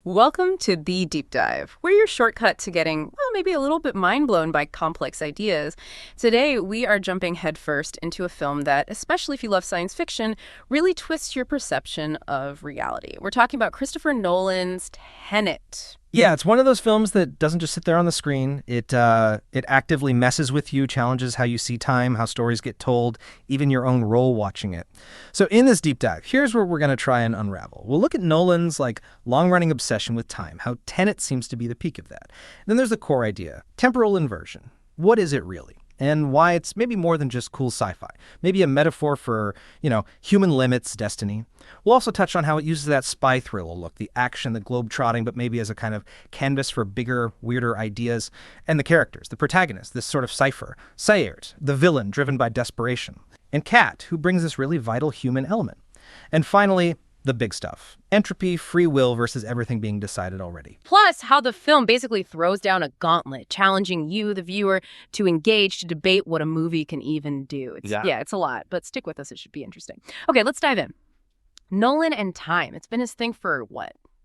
Welcome to The Deep Dive. We're your shortcut to getting, well, maybe a little bit mind-blown by complex ideas. Today, we are jumping headfirst into a film that, especially if you love science fiction, really twists your perception of reality. We're talking about Christopher Nolan's Tenet. Yeah, it's one of those films that doesn't just sit there on the screen. It actively messes with you, challenges how you see time, how stories get told, even your own role watching it. So in this deep dive, here's where we're going to try and unravel. We'll look at Nolan's long-running obsession with time, how Tenet seems to be the peak of that. Then there's the core idea, temporal inversion. What is it really? And why it's maybe more than just cool sci-fi. Maybe a metaphor for, human limits, destiny. We'll also touch on how it uses that spy thriller look, the action, the globe-trotting, but maybe as a kind of canvas for bigger, weirder ideas. And the characters, the protagonist, this sort of cipher. Sayers, the villain driven by desperation. And Kat, who brings this really vital human element. And finally, the big stuff. Entropy, free will versus everything being decided already. Plus, how the film basically throws down a gauntlet, challenging you, the viewer, to engage, to debate what a movie can even do. It's a lot, but stick with us. It should be interesting. Okay, let's dive in. Nolan and time. It's been his thing for,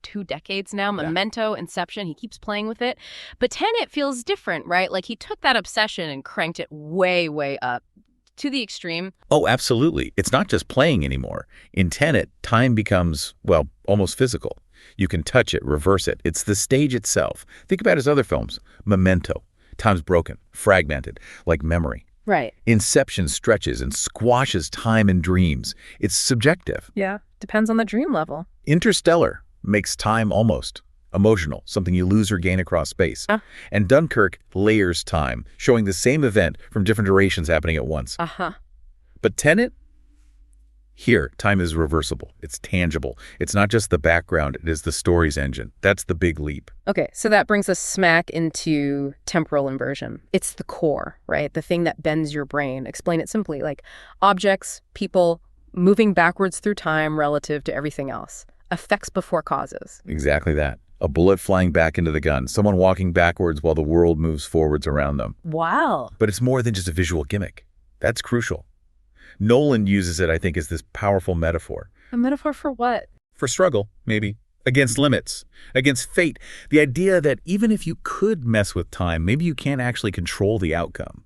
2 decades now? Memento, Inception, he keeps playing with it. But Tenet feels different, right? Like he took that obsession and cranked it way, way up. To the extreme. Oh, absolutely. It's not just playing anymore. In Tenet, time becomes, almost physical. You can touch it, reverse it. It's the stage itself. Think about his other films. Memento. Time's broken, fragmented, like memory. Right. Inception stretches and squashes time and dreams. It's subjective. Yeah, depends on the dream level. Interstellar makes time almost emotional, something you lose or gain across space. And Dunkirk layers time, showing the same event from different durations happening at once. But Tenet, here, time is reversible. It's tangible. It's not just the background, it is the story's engine. That's the big leap. Okay, so that brings us smack into temporal inversion. It's the core, right? The thing that bends your brain. Explain it simply, like objects, people, moving backwards through time relative to everything else. Effects before causes. Exactly that. A bullet flying back into the gun, someone walking backwards while the world moves forwards around them. Wow. But it's more than just a visual gimmick. That's crucial. Nolan uses it, I think, as this powerful metaphor. A metaphor for what? For struggle, maybe. Against limits. Against fate. The idea that even if you could mess with time, maybe you can't actually control the outcome.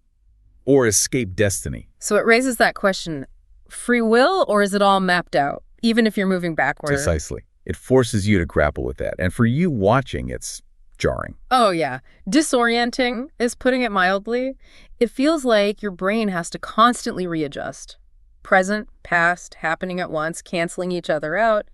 Or escape destiny. So it raises that question, free will, or is it all mapped out, even if you're moving backward? Precisely. It forces you to grapple with that. And for you watching, it's jarring. Oh, yeah. Disorienting is putting it mildly. It feels like your brain has to constantly readjust. Present, past, happening at once, canceling each other out.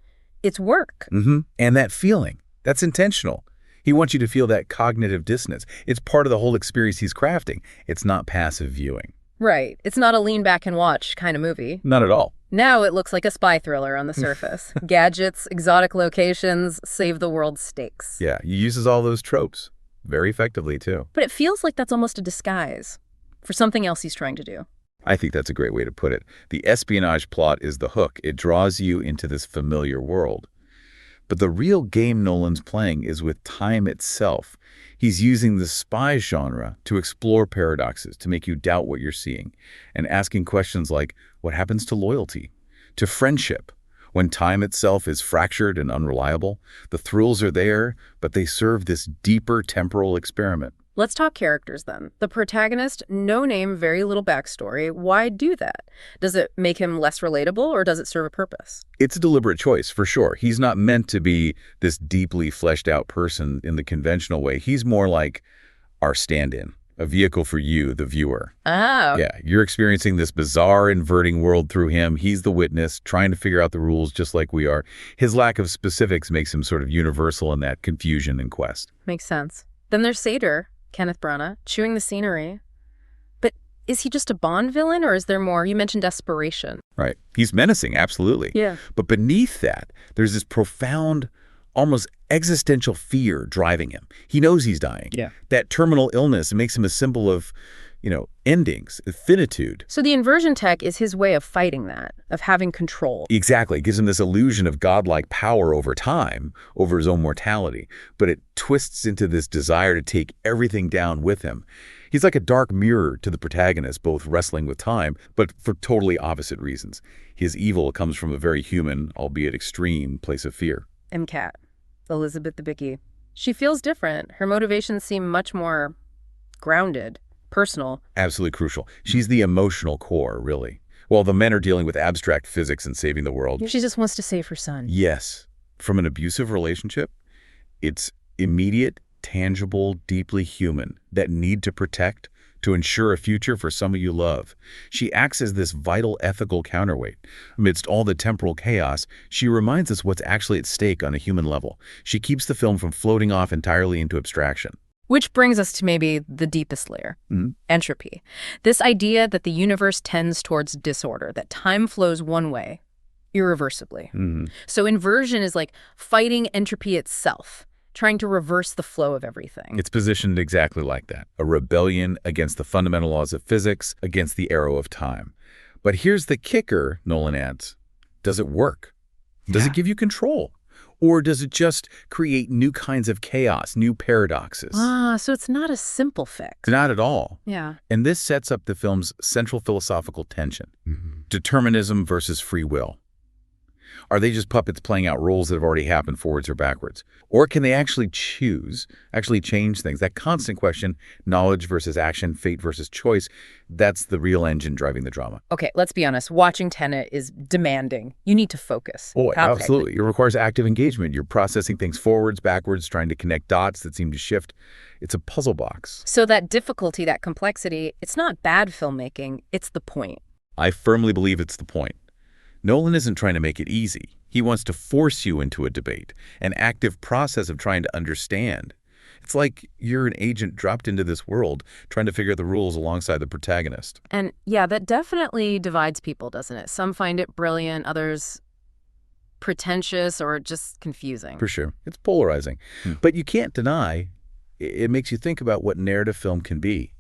It's work. And that feeling, that's intentional. He wants you to feel that cognitive dissonance. It's part of the whole experience he's crafting. It's not passive viewing. Right. It's not a lean back and watch kind of movie. Not at all. Now it looks like a spy thriller on the surface. Gadgets, exotic locations, save the world stakes. Yeah, he uses all those tropes very effectively, too. But it feels like that's almost a disguise for something else he's trying to do. I think that's a great way to put it. The espionage plot is the hook. It draws you into this familiar world. But the real game Nolan's playing is with time itself. He's using the spy genre to explore paradoxes, to make you doubt what you're seeing, and asking questions like, what happens to loyalty, to friendship? When time itself is fractured and unreliable, the thrills are there, but they serve this deeper temporal experiment. Let's talk characters then. The protagonist, no name, very little backstory. Why do that? Does it make him less relatable or does it serve a purpose? It's a deliberate choice, for sure. He's not meant to be this deeply fleshed out person in the conventional way. He's more like our stand-in, a vehicle for you, the viewer. Oh. Yeah, you're experiencing this bizarre inverting world through him. He's the witness, trying to figure out the rules just like we are. His lack of specifics makes him sort of universal in that confusion and quest. Makes sense. Then there's Sator, Kenneth Branagh, chewing the scenery. But is he just a Bond villain or is there more? You mentioned desperation. Right. He's menacing, absolutely. Yeah. But beneath that, there's this profound, almost existential fear driving him. He knows he's dying. Yeah. That terminal illness makes him a symbol of, endings, finitude. So the inversion tech is his way of fighting that, of having control. Exactly. It gives him this illusion of godlike power over time, over his own mortality. But it twists into this desire to take everything down with him. He's like a dark mirror to the protagonist, both wrestling with time, but for totally opposite reasons. His evil comes from a very human, albeit extreme, place of fear. And Kat. Elizabeth Debicki. She feels different. Her motivations seem much more grounded, personal. Absolutely crucial. She's the emotional core, really. While the men are dealing with abstract physics and saving the world. She just wants to save her son. Yes. From an abusive relationship, it's immediate, tangible, deeply human, that need to protect, to ensure a future for someone you love. She acts as this vital ethical counterweight. Amidst all the temporal chaos, she reminds us what's actually at stake on a human level. She keeps the film from floating off entirely into abstraction. Which brings us to maybe the deepest layer, entropy. This idea that the universe tends towards disorder, that time flows one way, irreversibly. So inversion is like fighting entropy itself, trying to reverse the flow of everything. It's positioned exactly like that, a rebellion against the fundamental laws of physics, against the arrow of time. But here's the kicker, Nolan adds. Does it work? Does it give you control? Or does it just create new kinds of chaos, new paradoxes? So it's not a simple fix. Not at all. Yeah. And this sets up the film's central philosophical tension. Determinism versus free will. Are they just puppets playing out roles that have already happened forwards or backwards? Or can they actually choose, actually change things? That constant question, knowledge versus action, fate versus choice, that's the real engine driving the drama. Okay, let's be honest. Watching Tenet is demanding. You need to focus. Oh, absolutely. It requires active engagement. You're processing things forwards, backwards, trying to connect dots that seem to shift. It's a puzzle box. So that difficulty, that complexity, it's not bad filmmaking. It's the point. I firmly believe it's the point. Nolan isn't trying to make it easy. He wants to force you into a debate, an active process of trying to understand. It's like you're an agent dropped into this world, trying to figure out the rules alongside the protagonist. And yeah, that definitely divides people, doesn't it? Some find it brilliant, others pretentious or just confusing. For sure. It's polarizing. But you can't deny it makes you think about what narrative film can be.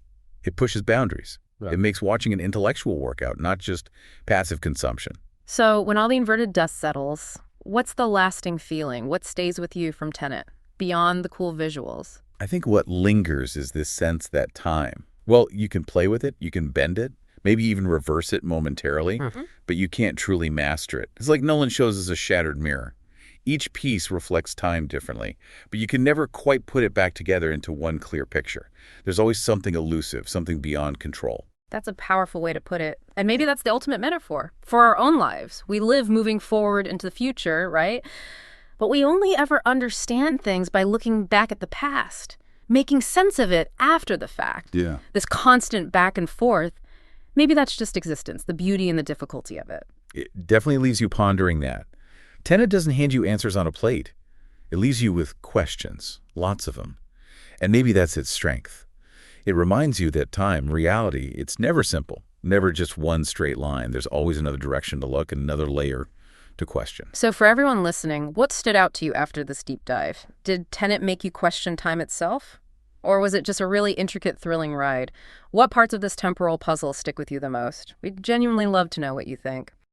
It pushes boundaries. It makes watching an intellectual workout, not just passive consumption. So when all the inverted dust settles, what's the lasting feeling? What stays with you from Tenet, beyond the cool visuals? I think what lingers is this sense that time, well, you can play with it, you can bend it, maybe even reverse it momentarily, but you can't truly master it. It's like Nolan shows us a shattered mirror. Each piece reflects time differently, but you can never quite put it back together into one clear picture. There's always something elusive, something beyond control. That's a powerful way to put it. And maybe that's the ultimate metaphor for our own lives. We live moving forward into the future, right? But we only ever understand things by looking back at the past, making sense of it after the fact. Yeah. This constant back and forth, maybe that's just existence, the beauty and the difficulty of it. It definitely leaves you pondering that. Tenet doesn't hand you answers on a plate. It leaves you with questions, lots of them. And maybe that's its strength. It reminds you that time, reality, it's never simple, never just one straight line. There's always another direction to look and another layer to question. So for everyone listening, what stood out to you after this deep dive? Did Tenet make you question time itself? Or was it just a really intricate, thrilling ride? What parts of this temporal puzzle stick with you the most? We'd genuinely love to know what you think.